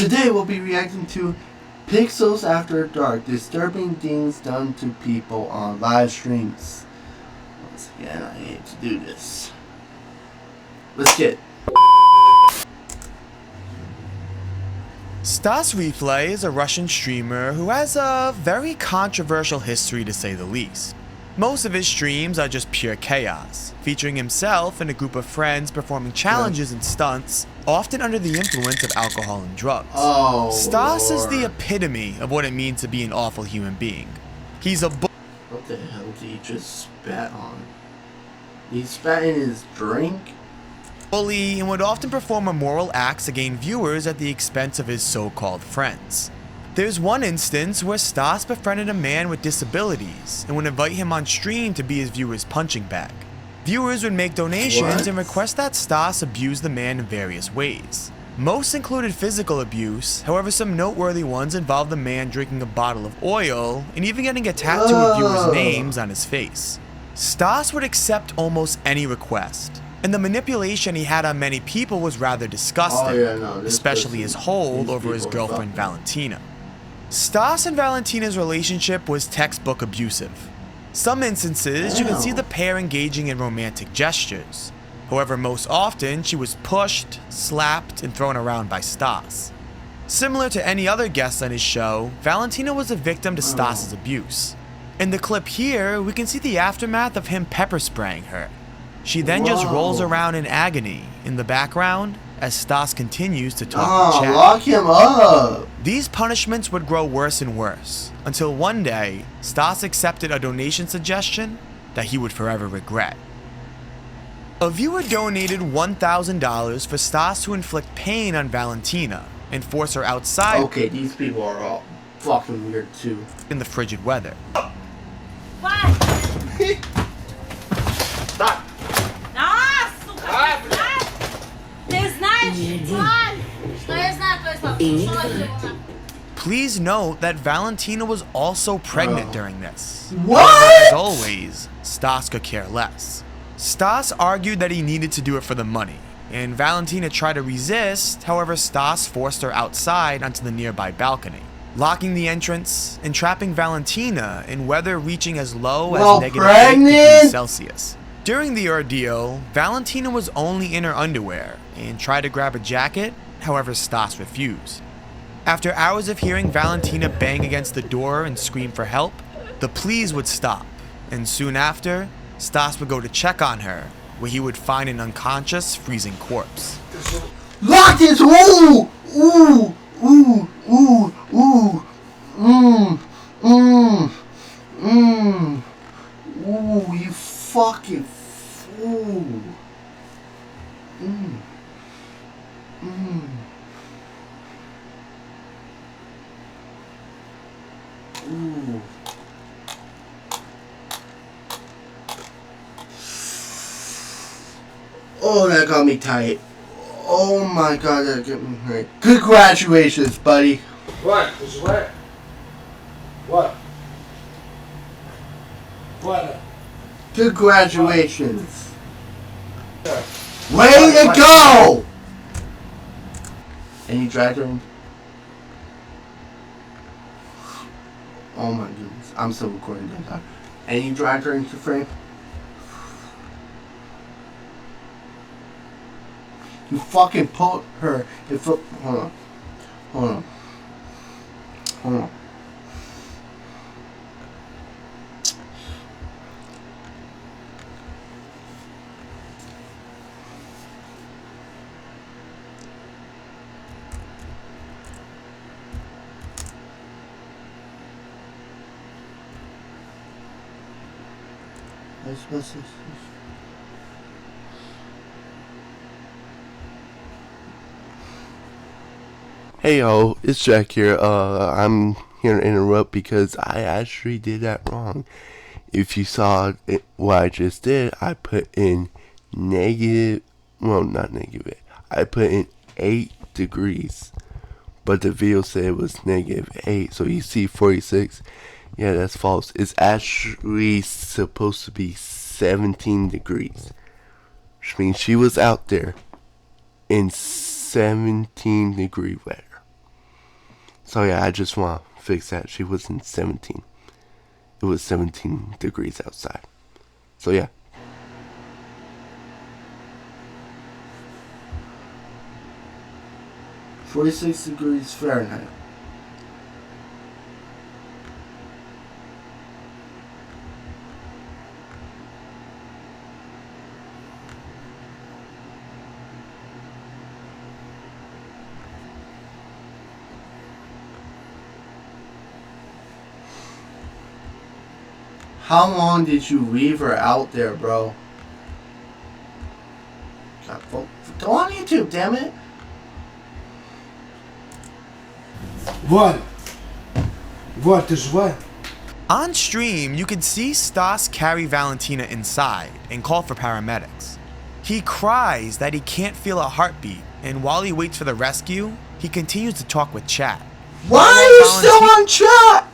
Today we'll be reacting to Pixels After Dark, disturbing things done to people on live streams. Once again, I hate to do this. Let's get it. Stas Replay is a Russian streamer who has a very controversial history to say the least. Most of his streams are just pure chaos, featuring himself and a group of friends performing challenges and stunts, often under the influence of alcohol and drugs. Stas is the epitome of what it means to be an awful human being. He's a What the hell did he just spat on? He spat in his drink? bully and would often perform immoral acts to gain viewers at the expense of his so-called friends. There's one instance where Stas befriended a man with disabilities and would invite him on stream to be his viewers' punching bag. Viewers would make donations and request that Stas abuse the man in various ways. Most included physical abuse, however some noteworthy ones involved the man drinking a bottle of oil and even getting a tattoo of viewers' names on his face. Stas would accept almost any request, and the manipulation he had on many people was rather disgusting, especially his hold over his girlfriend Valentina. Stas and Valentina's relationship was textbook abusive. Some instances, you can see the pair engaging in romantic gestures. However, most often, she was pushed, slapped, and thrown around by Stas. Similar to any other guest on his show, Valentina was a victim to Stas's abuse. In the clip here, we can see the aftermath of him pepper spraying her. She then just rolls around in agony in the background as Stas continues to talk and chat. Lock him up! These punishments would grow worse and worse, until one day, Stas accepted a donation suggestion that he would forever regret. A viewer donated $1,000 for Stas to inflict pain on Valentina and force her outside. Okay, these people are all fucking weird too. In the frigid weather. Vai! Stop! Nossa, Ты знаешь? Что я знаю, то Please note that Valentina was also pregnant during this. What? As always, Stas could care less. Stas argued that he needed to do it for the money, and Valentina tried to resist, however Stas forced her outside onto the nearby balcony, locking the entrance and trapping Valentina in weather reaching as low as negative 8 degrees Celsius. During the ordeal, Valentina was only in her underwear and tried to grab a jacket, however Stas refused. After hours of hearing Valentina bang against the door and scream for help, the pleas would stop, and soon after, Stas would go to check on her, where he would find an unconscious, freezing corpse. Lock his ooh! Ooh! Ooh! Ooh! Ooh! Ooh, you fucking fool! Ooh. Oh, that got me tight. Oh my god, that got me tight. Congratulations, buddy. What? This is what? What? What? Congratulations. Way to go! And you dragged her in? Oh my goodness. I'm still recording that time. And you dragged her into frame? You fucking put her in front. Hold on. Hold on. Hold on. What's this? Hey yo, it's Jack here. I'm here to interrupt because I actually did that wrong. If you saw what I just did, I put in negative, well, not negative, I put in 8 degrees, but the video said it was -8, so you see 46. Yeah, that's false. It's actually supposed to be 17 degrees, which means she was out there in 17-degree weather. So yeah, I just want to fix that. She wasn't 17. It was 17 degrees outside. So yeah. $46°F. How long did you leave her out there, bro? God, go on YouTube, damn it. Вот. Вот, ты живая? On stream, you can see Stas carry Valentina inside and call for paramedics. He cries that he can't feel a heartbeat, and while he waits for the rescue, he continues to talk with chat. Why are you still on chat?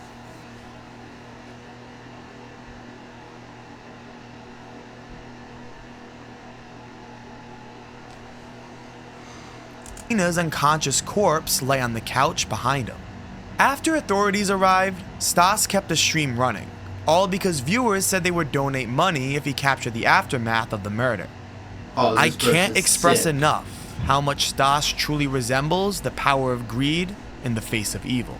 Valentina's unconscious corpse lay on the couch behind him. After authorities arrived, Stas kept the stream running, all because viewers said they would donate money if he captured the aftermath of the murder. Oh, I can't express enough how much Stas truly resembles the power of greed in the face of evil.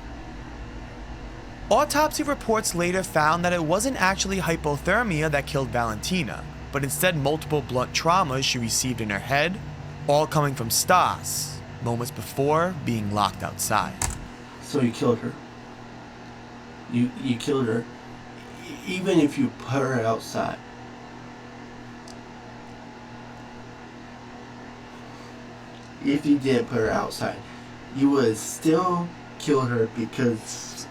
Autopsy reports later found that it wasn't actually hypothermia that killed Valentina, but instead multiple blunt traumas she received in her head, all coming from Stas, moments before being locked outside. So you killed her. You killed her. Even if you put her outside. If you did put her outside, you would still kill her because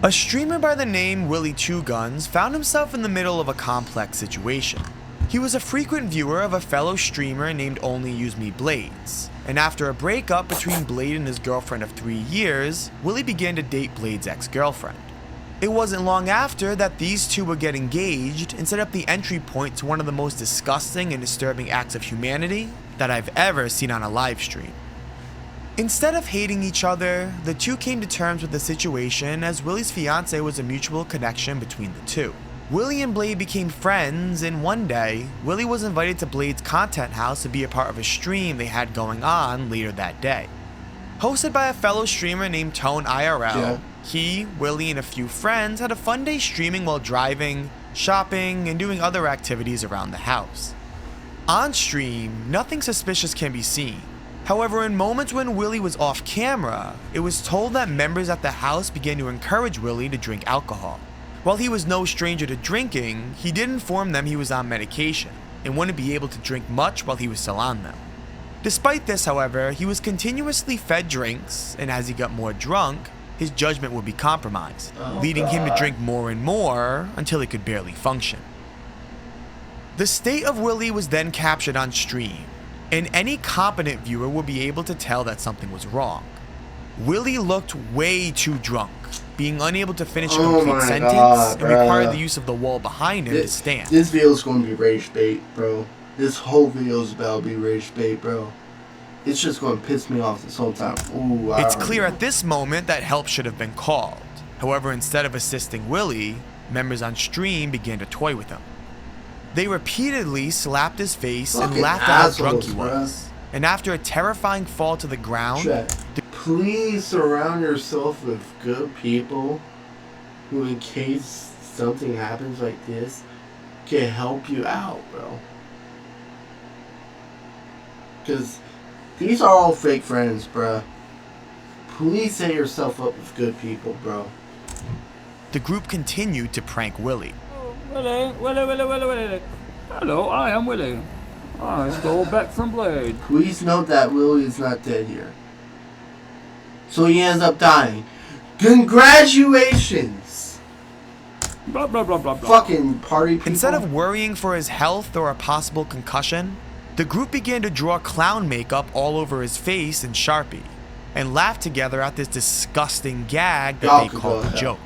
a streamer by the name Willie Two Guns found himself in the middle of a complex situation. He was a frequent viewer of a fellow streamer named Only Use Me Blades, and after a breakup between Blade and his girlfriend of 3 years, Willie began to date Blade's ex-girlfriend. It wasn't long after that these two would get engaged and set up the entry point to one of the most disgusting and disturbing acts of humanity that I've ever seen on a live stream. Instead of hating each other, the two came to terms with the situation as Willie's fiancée was a mutual connection between the two. Willie and Blade became friends, and one day, Willie was invited to Blade's content house to be a part of a stream they had going on later that day. Hosted by a fellow streamer named Tone IRL, he, Willie, and a few friends had a fun day streaming while driving, shopping, and doing other activities around the house. On stream, nothing suspicious can be seen. However, in moments when Willie was off camera, it was told that members at the house began to encourage Willie to drink alcohol. While he was no stranger to drinking, he did inform them he was on medication and wouldn't be able to drink much while he was still on them. Despite this, however, he was continuously fed drinks, and as he got more drunk, his judgment would be compromised, leading him to drink more and more until he could barely function. The state of Willie was then captured on stream, and any competent viewer would be able to tell that something was wrong. Willie looked way too drunk, being unable to finish a complete sentence and required the use of the wall behind him to stand. This video is going to be rage bait, bro. This whole video is about to be rage bait, bro. It's just going to piss me off this whole time. Ooh, It's clear at this moment that help should have been called. However, instead of assisting Willie, members on stream began to toy with him. They repeatedly slapped his face and laughed at how drunk he was. And after a terrifying fall to the ground, please surround yourself with good people who, in case something happens like this, can help you out, bro. Because these are all fake friends, bro. Please set yourself up with good people, bro. the group continued to prank Willie. Willie. Hello, I am Willie. I stole back from Blade. Please note that Willie is not dead here. So he ends up dying. Congratulations! Blah, blah, blah, blah, blah. Fucking party people. Instead of worrying for his health or a possible concussion, the group began to draw clown makeup all over his face in Sharpie and laughed together at this disgusting gag that they called a joke.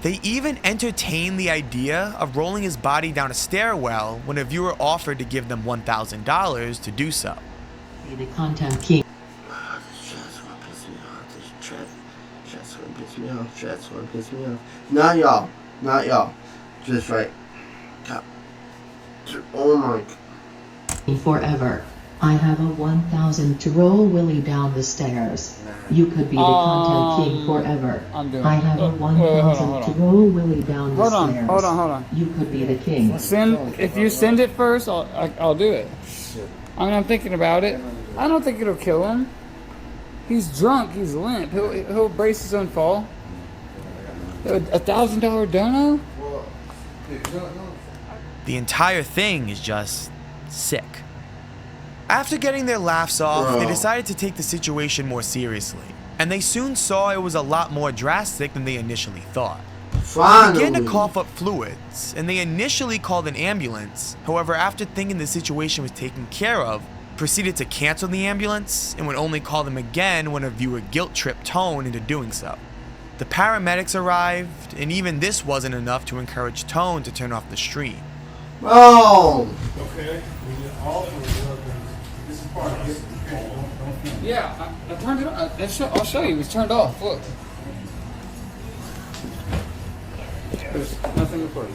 They even entertained the idea of rolling his body down a stairwell when a viewer offered to give them $1,000 to do so. The content king. This chat's gonna piss me off. This chat's gonna piss me off. Chat's gonna piss me off. Not y'all. Not y'all. Just right. God. Oh my. Forever. I have a 1,000 to roll Willie down the stairs. You could be the content king forever. I'm doing I have a it. 1,000 to roll Willie down the stairs. Hold on. You could be the king. If you send it first, I'll do it. I mean, I'm thinking about it. I don't think it'll kill him. He's drunk. He's limp. He'll brace his own fall. $1,000 dono? The entire thing is just sick. After getting their laughs off, they decided to take the situation more seriously, and they soon saw it was a lot more drastic than they initially thought. They began to cough up fluids, and they initially called an ambulance. However, after thinking the situation was taken care of, proceeded to cancel the ambulance and would only call them again when a viewer guilt-tripped Tone into doing so. The paramedics arrived, and even this wasn't enough to encourage Tone to turn off the stream. Oh! Okay. This is part of it. Yeah, I turned it on. I'll show you. It's turned off. Look. There's nothing recorded.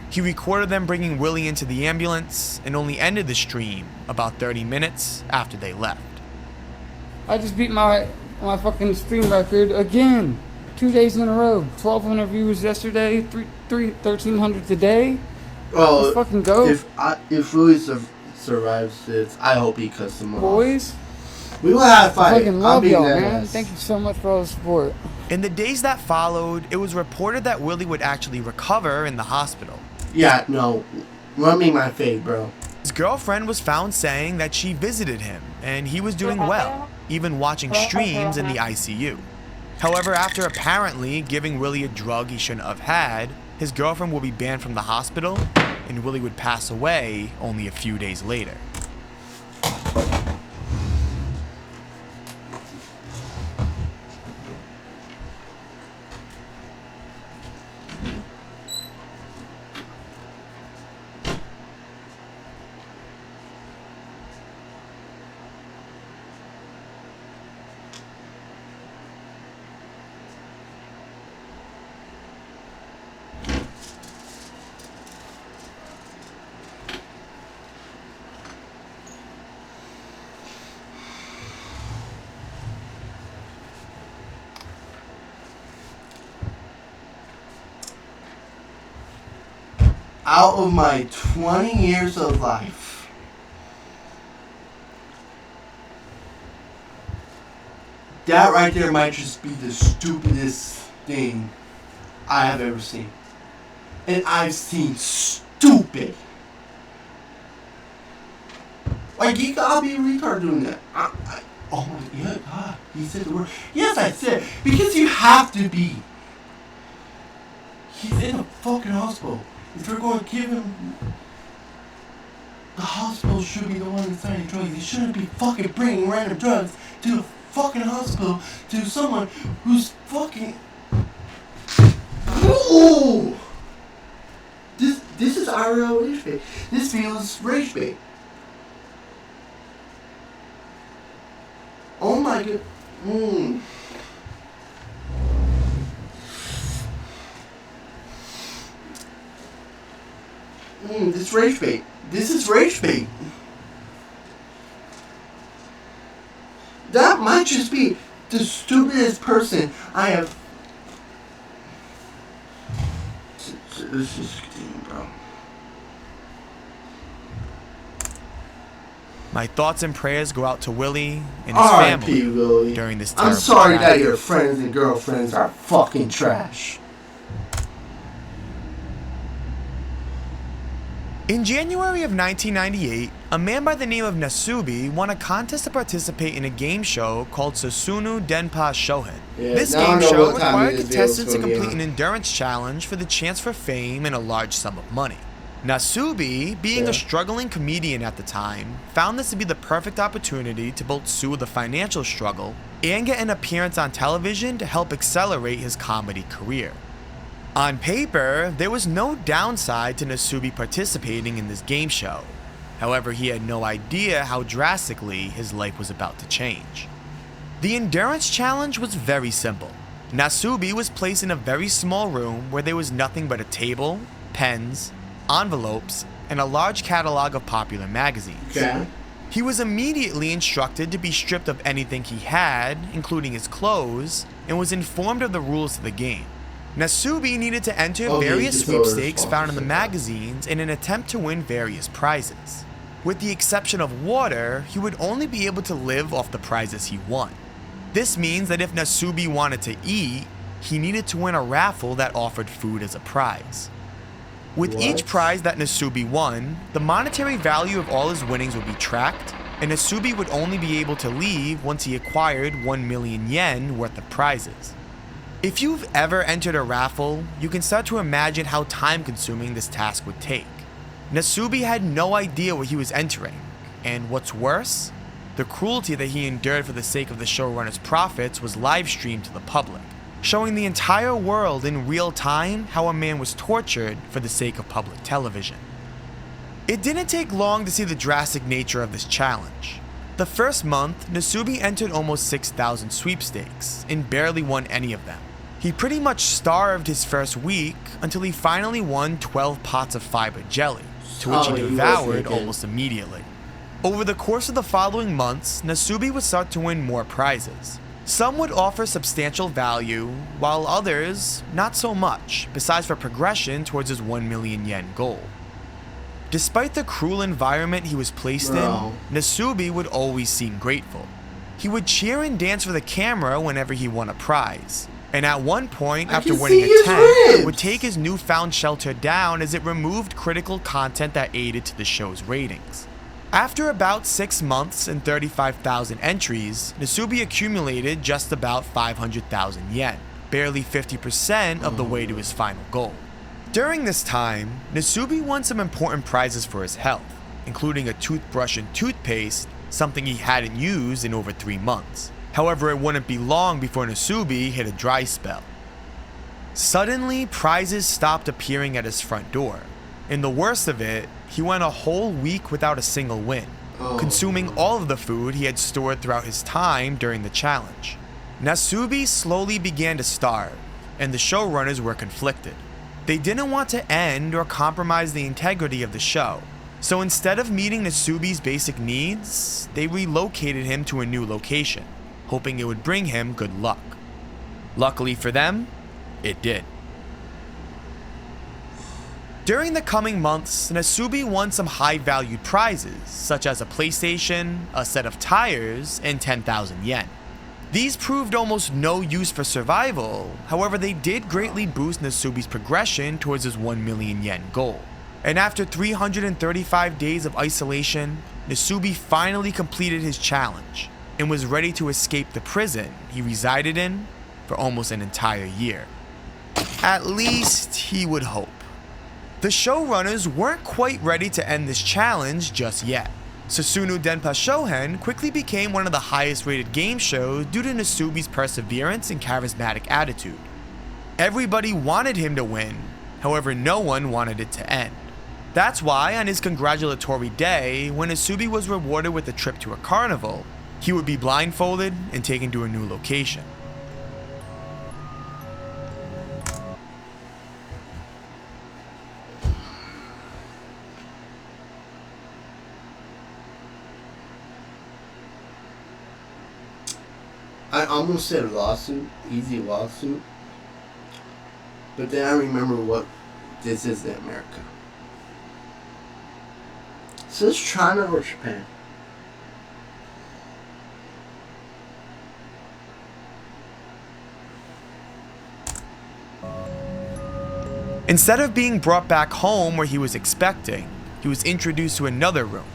He recorded them bringing Willie into the ambulance and only ended the stream about 30 minutes after they left. I just beat my fucking stream record again. 2 days in a row. 1,200 views yesterday. 1,300 today. Well, Let's fucking go. If Louis survives this, I hope he cuts him off. Boys, We will have a I fight. fucking love y'all, man. Thank you so much for all the support. In the days that followed, it was reported that Willie would actually recover in the hospital. Yeah, no. Run me my fade, bro. His girlfriend was found saying that she visited him and he was doing well, even watching streams in the ICU. However, after apparently giving Willie a drug he shouldn't have had, his girlfriend will be banned from the hospital and Willie would pass away only a few days later. Out of my 20 years of life, that right there might just be the stupidest thing I have ever seen. And I've seen stupid. Like, you gotta be a retard doing that. Oh my God, he said the word. Yes, I said, because you have to be. He's in a fucking hospital. If you're going to give him, the hospital should be the one deciding drugs. You shouldn't be fucking bringing random drugs to the fucking hospital to someone who's fucking. Ooh! This is IRL rage bait. This feels rage bait. Oh my god. This rage bait. This is rage bait. That might just be the stupidest person I have. Let's just continue, bro. My thoughts and prayers go out to Willie and his family Willie. during this terrible I'm sorry that tragedy. your friends and girlfriends are fucking trash. In January of 1998, a man by the name of Nasubi won a contest to participate in a game show called Susunu Denpa Shohen. Yeah, This now I game know show what time required this video's contestants to gonna be complete on. an endurance challenge for the chance for fame and a large sum of money. Nasubi, being a struggling comedian at the time, found this to be the perfect opportunity to both soothe the financial struggle and get an appearance on television to help accelerate his comedy career. On paper, there was no downside to Nasubi participating in this game show. However, he had no idea how drastically his life was about to change. The endurance challenge was very simple. Nasubi was placed in a very small room where there was nothing but a table, pens, envelopes, and a large catalog of popular magazines. Okay. He was immediately instructed to be stripped of anything he had, including his clothes, and was informed of the rules of the game. Nasubi needed to enter various sweepstakes found in the magazines in an attempt to win various prizes. With the exception of water, he would only be able to live off the prizes he won. This means that if Nasubi wanted to eat, he needed to win a raffle that offered food as a prize. With each prize that Nasubi won, the monetary value of all his winnings would be tracked, and Nasubi would only be able to leave once he acquired 1 million yen worth of prizes. If you've ever entered a raffle, you can start to imagine how time-consuming this task would take. Nasubi had no idea what he was entering, and what's worse, the cruelty that he endured for the sake of the showrunner's profits was live-streamed to the public, showing the entire world in real time how a man was tortured for the sake of public television. It didn't take long to see the drastic nature of this challenge. The first month, Nasubi entered almost 6,000 sweepstakes and barely won any of them. He pretty much starved his first week until he finally won 12 pots of fiber jelly, to which he devoured almost immediately. Over the course of the following months, Nasubi would start to win more prizes. Some would offer substantial value, while others, not so much, besides for progression towards his 1 million yen goal. Despite the cruel environment he was placed in, Nasubi would always seem grateful. He would cheer and dance for the camera whenever he won a prize. And at one point, after winning a tent, would take his newfound shelter down as it removed critical content that aided to the show's ratings. After about 6 months and 35,000 entries, Nasubi accumulated just about 500,000 yen, barely 50% of the way to his final goal. During this time, Nasubi won some important prizes for his health, including a toothbrush and toothpaste, something he hadn't used in over 3 months. However, it wouldn't be long before Nasubi hit a dry spell. Suddenly, prizes stopped appearing at his front door. And the worst of it, he went a whole week without a single win, consuming all of the food he had stored throughout his time during the challenge. Nasubi slowly began to starve, and the showrunners were conflicted. They didn't want to end or compromise the integrity of the show, so instead of meeting Nasubi's basic needs, they relocated him to a new location, hoping it would bring him good luck. Luckily for them, it did. During the coming months, Nasubi won some high-valued prizes, such as a PlayStation, a set of tires, and 10,000 yen. These proved almost no use for survival, however they did greatly boost Nasubi's progression towards his 1 million yen goal. And after 335 days of isolation, Nasubi finally completed his challenge, and was ready to escape the prison he resided in for almost an entire year. At least, he would hope. The showrunners weren't quite ready to end this challenge just yet. Susumu Denpa Shonen quickly became one of the highest rated game shows due to Nasubi's perseverance and charismatic attitude. Everybody wanted him to win, however no one wanted it to end. That's why on his congratulatory day, when Nasubi was rewarded with a trip to a carnival, he would be blindfolded and taken to a new location. I almost said lawsuit, easy lawsuit, but then I remember what this is in America. So it's China or Japan? Instead of being brought back home where he was expecting, he was introduced to another room,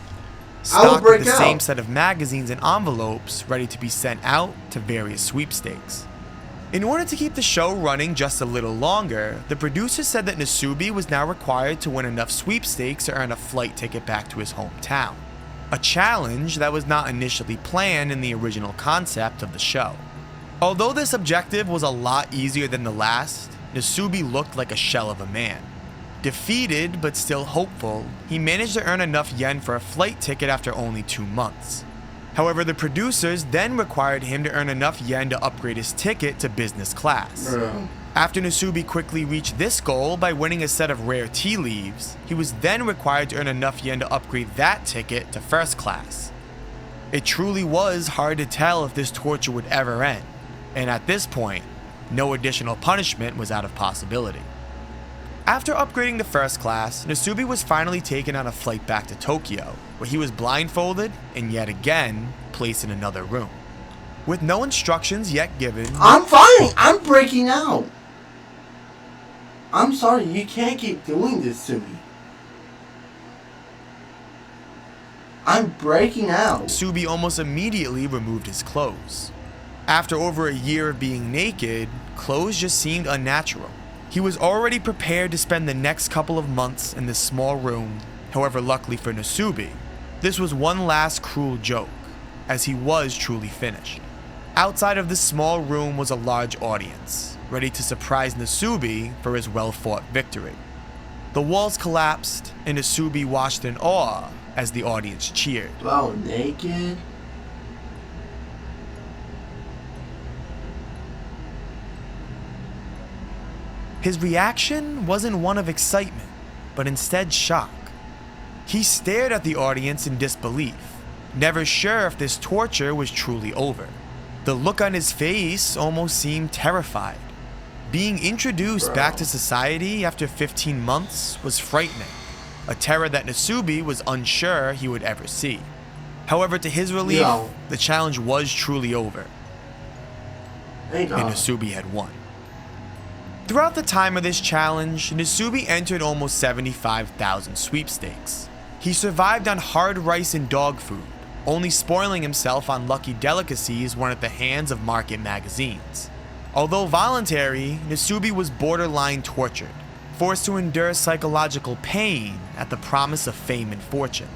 stocked with the same set of magazines and envelopes ready to be sent out to various sweepstakes. In order to keep the show running just a little longer, the producers said that Nasubi was now required to win enough sweepstakes to earn a flight ticket back to his hometown. A challenge that was not initially planned in the original concept of the show. Although this objective was a lot easier than the last, Nasubi looked like a shell of a man. Defeated but still hopeful, he managed to earn enough yen for a flight ticket after only 2 months. However, the producers then required him to earn enough yen to upgrade his ticket to business class. After Nasubi quickly reached this goal by winning a set of rare tea leaves, he was then required to earn enough yen to upgrade that ticket to first class. It truly was hard to tell if this torture would ever end, and at this point, no additional punishment was out of possibility. After upgrading to first class, Nasubi was finally taken on a flight back to Tokyo, where he was blindfolded and yet again placed in another room. With no instructions yet given, I'm fine. I'm breaking out. I'm sorry. You can't keep doing this to me. I'm breaking out. Nasubi almost immediately removed his clothes. After over a year of being naked, clothes just seemed unnatural. He was already prepared to spend the next couple of months in this small room. However, luckily for Nasubi, this was one last cruel joke, as he was truly finished. Outside of this small room was a large audience, ready to surprise Nasubi for his well-fought victory. The walls collapsed, and Nasubi watched in awe as the audience cheered. Wow, naked? His reaction wasn't one of excitement, but instead shock. He stared at the audience in disbelief, never sure if this torture was truly over. The look on his face almost seemed terrified. Being introduced back to society after 15 months was frightening, a terror that Nasubi was unsure he would ever see. However, to his relief, the challenge was truly over, and Nasubi had won. Throughout the time of this challenge, Nasubi entered almost 75,000 sweepstakes. He survived on hard rice and dog food, only spoiling himself on lucky delicacies won at the hands of market magazines. Although voluntary, Nasubi was borderline tortured, forced to endure psychological pain at the promise of fame and fortune.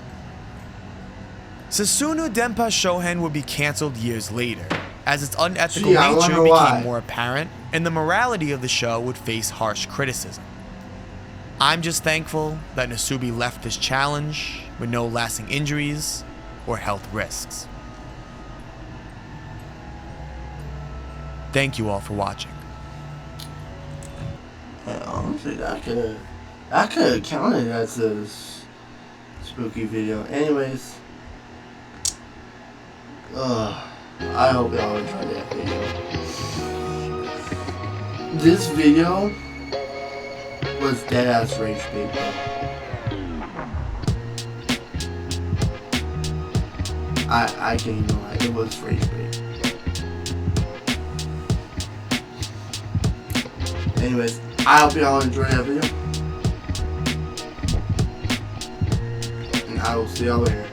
Susumu Denpa Shohen would be cancelled years later, as its unethical nature became more apparent and the morality of the show would face harsh criticism. I'm just thankful that Nasubi left this challenge with no lasting injuries or health risks. Thank you all for watching. Honestly, that could have counted as a spooky video. Anyways, I hope y'all enjoyed that video. This video was dead ass rage bait, I can't even lie, it was rage bait. Anyways, I hope y'all enjoyed that video, and I will see y'all later.